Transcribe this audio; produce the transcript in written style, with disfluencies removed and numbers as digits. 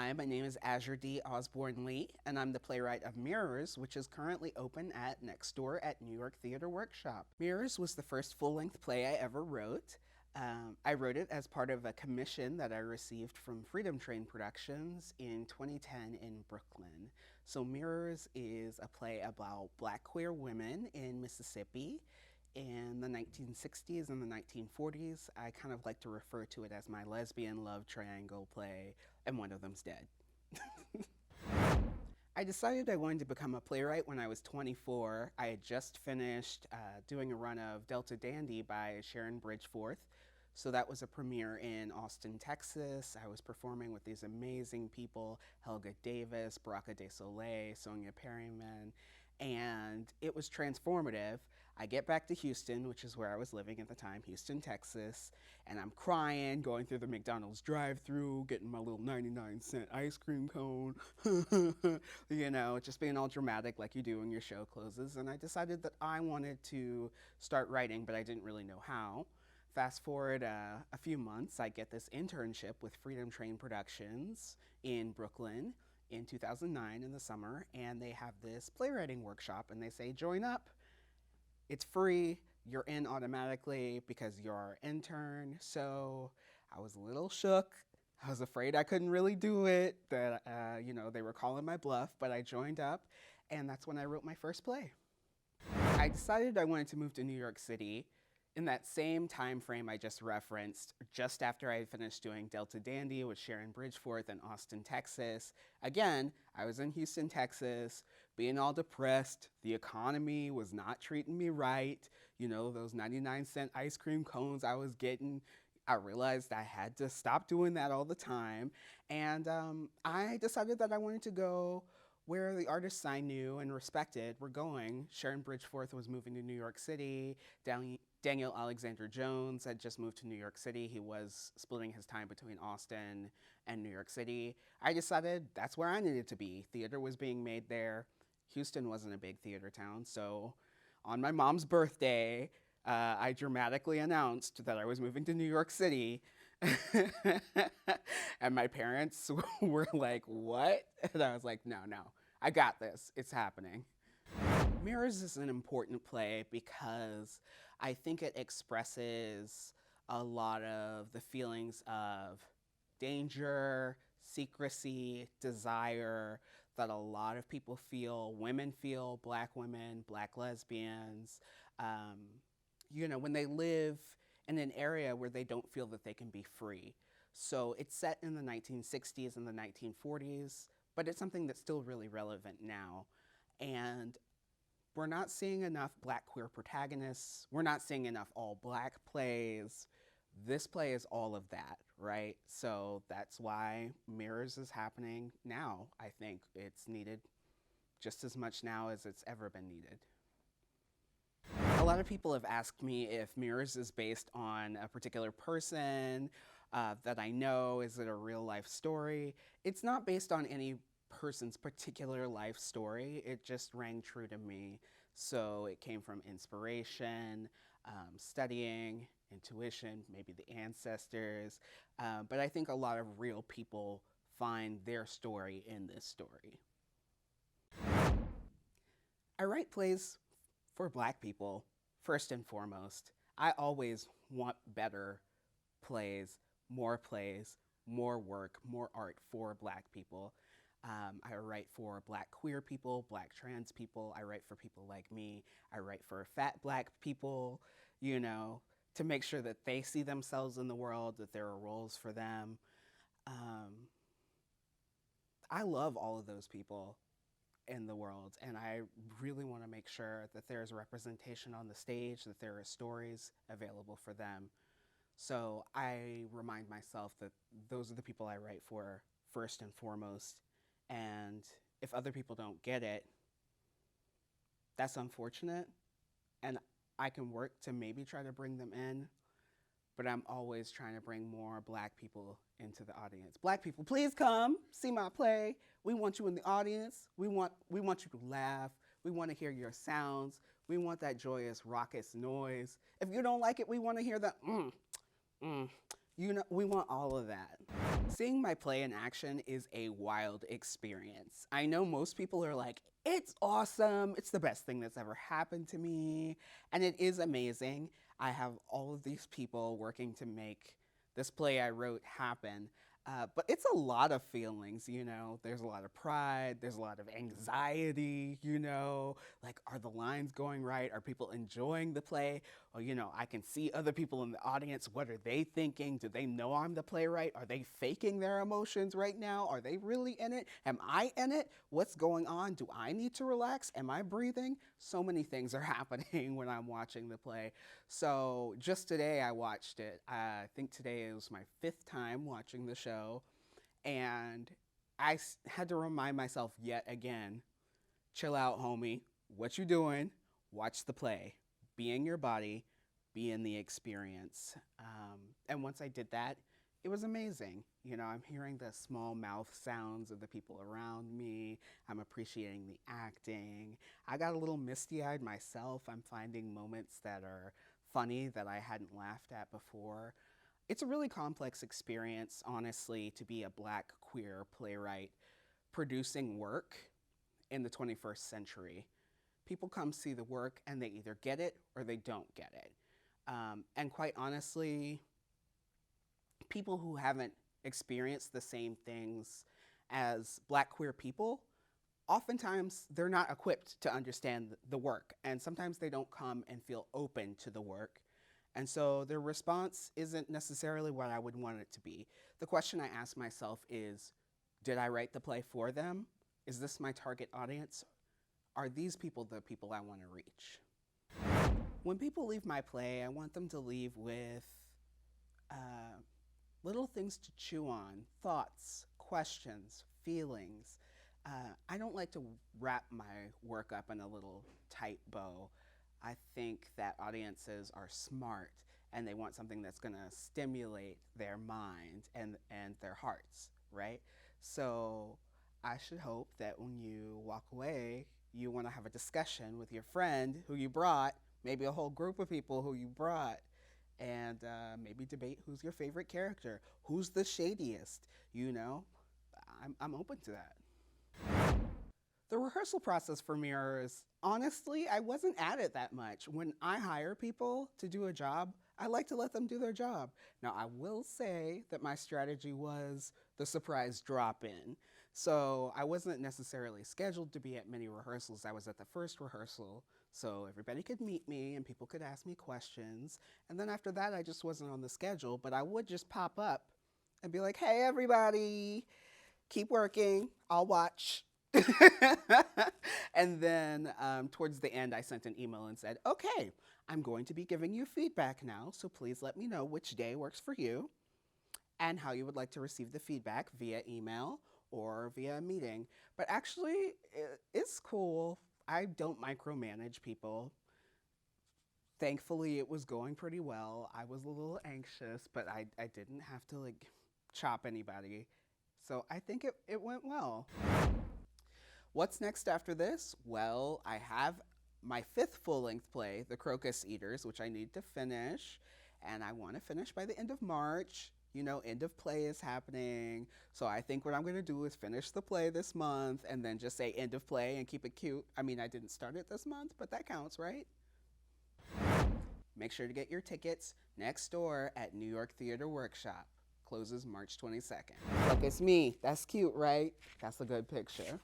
Hi, my name is Azure D. Osborne-Lee, and I'm the playwright of Mirrors, which is currently open at next door at New York Theater Workshop. Mirrors was the first full-length play I ever wrote. I wrote it as part of a commission that I received from Freedom Train Productions in 2010 in Brooklyn. So Mirrors is a play about Black queer women in Mississippi in the 1960s and the 1940s. I kind of like to refer to it as my lesbian love triangle play, and one of them's dead. I decided I wanted to become a playwright when I was 24. I had just finished doing a run of Delta Dandy by Sharon Bridgeforth. So that was a premiere in Austin, Texas. I was performing with these amazing people, Helga Davis, Baraka de Soleil, Sonia Perryman, and it was transformative. I get back to Houston, which is where I was living at the time, Houston, Texas, and I'm crying, going through the McDonald's drive-thru, getting my little 99-cent ice cream cone, you know, just being all dramatic like you do when your show closes. And I decided that I wanted to start writing, but I didn't really know how. Fast forward a few months, I get this internship with Freedom Train Productions in Brooklyn in 2009 in the summer, and they have this playwriting workshop, and they say, join up. It's free, you're in automatically because you're our intern. So I was a little shook. I was afraid I couldn't really do it, that you know, they were calling my bluff, but I joined up, and that's when I wrote my first play. I decided I wanted to move to New York City in that same time frame I just referenced, just after I finished doing Delta Dandy with Sharon Bridgeforth in Austin, Texas. Again, I was in Houston, Texas, being all depressed. The economy was not treating me right. You know, those 99-cent ice cream cones I was getting, I realized I had to stop doing that all the time. And I decided that I wanted to go where the artists I knew and respected were going. Sharon Bridgeforth was moving to New York City. Daniel Alexander Jones had just moved to New York City. He was splitting his time between Austin and New York City. I decided that's where I needed to be. Theater was being made there. Houston wasn't a big theater town, so on my mom's birthday, I dramatically announced that I was moving to New York City. And my parents were like, what? And I was like, no, I got this, it's happening. Mirrors is an important play because I think it expresses a lot of the feelings of danger, secrecy, desire that a lot of people feel, women feel, Black women, Black lesbians, you know, when they live in an area where they don't feel that they can be free. So it's set in the 1960s and the 1940s, but it's something that's still really relevant now. And we're not seeing enough Black queer protagonists. We're not seeing enough all Black plays. This play is all of that, right? So that's why Mirrors is happening now. I think it's needed just as much now as it's ever been needed. A lot of people have asked me if Mirrors is based on a particular person that I know. Is it a real life story? It's not based on any person's particular life story. It just rang true to me. So it came from inspiration, studying, intuition, maybe the ancestors. But I think a lot of real people find their story in this story. I write plays for Black people, first and foremost. I always want better plays, more work, more art for Black people. I write for Black queer people, Black trans people. I write for people like me. I write for fat Black people, you know, to make sure that they see themselves in the world, that there are roles for them. I love all of those people in the world, and I really want to make sure that there's representation on the stage, that there are stories available for them. So I remind myself that those are the people I write for first and foremost. And if other people don't get it, that's unfortunate. And I can work to maybe try to bring them in, but I'm always trying to bring more Black people into the audience. Black people, please come see my play. We want you in the audience. We want you to laugh. We want to hear your sounds. We want that joyous, raucous noise. If you don't like it, we want to hear the you know, we want all of that. Seeing my play in action is a wild experience. I know most people are like, it's awesome, it's the best thing that's ever happened to me, and it is amazing. I have all of these people working to make this play I wrote happen. But it's a lot of feelings, you know. There's a lot of pride, there's a lot of anxiety, you know. Like, are the lines going right? Are people enjoying the play? Or, you know, I can see other people in the audience. What are they thinking? Do they know I'm the playwright? Are they faking their emotions right now? Are they really in it? Am I in it? What's going on? Do I need to relax? Am I breathing? So many things are happening when I'm watching the play. So just today I watched it. I think today was my 5th time watching the show, and I had to remind myself yet again, chill out, homie. What you doing? Watch the play. Be in your body. Be in the experience. And once I did that, it was amazing. You know, I'm hearing the small mouth sounds of the people around me. I'm appreciating the acting. I got a little misty-eyed myself. I'm finding moments that are funny that I hadn't laughed at before. It's a really complex experience, honestly, to be a Black queer playwright producing work in the 21st century. People come see the work and they either get it or they don't get it. And quite honestly, people who haven't experienced the same things as Black queer people, oftentimes they're not equipped to understand the work, and sometimes they don't come and feel open to the work. And so their response isn't necessarily what I would want it to be. The question I ask myself is, did I write the play for them? Is this my target audience? Are these people the people I want to reach? When people leave my play, I want them to leave with little things to chew on, thoughts, questions, feelings. I don't like to wrap my work up in a little tight bow. I think that audiences are smart and they want something that's going to stimulate their mind and their hearts, right? So I should hope that when you walk away, you want to have a discussion with your friend who you brought, maybe a whole group of people who you brought, and maybe debate who's your favorite character, who's the shadiest, you know? I'm open to that. The rehearsal process for mirrors, honestly, I wasn't at it that much. When I hire people to do a job, I like to let them do their job. Now, I will say that my strategy was the surprise drop-in. So I wasn't necessarily scheduled to be at many rehearsals. I was at the first rehearsal, so everybody could meet me and people could ask me questions. And then after that, I just wasn't on the schedule, but I would just pop up and be like, hey, everybody, keep working, I'll watch. And then towards the end, I sent an email and said, okay, I'm going to be giving you feedback now, so please let me know which day works for you and how you would like to receive the feedback via email or via a meeting. But actually, it's cool. I don't micromanage people. Thankfully, it was going pretty well. I was a little anxious, but I didn't have to like chop anybody. So I think it went well. What's next after this? Well, I have my 5th full-length play, The Crocus Eaters, which I need to finish, and I want to finish by the end of March. You know, end of play is happening, so I think what I'm going to do is finish the play this month and then just say end of play and keep it cute. I mean, I didn't start it this month, but that counts, right? Make sure to get your tickets next door at New York Theater Workshop. Closes March 22nd. Look, it's me. That's cute, right? That's a good picture.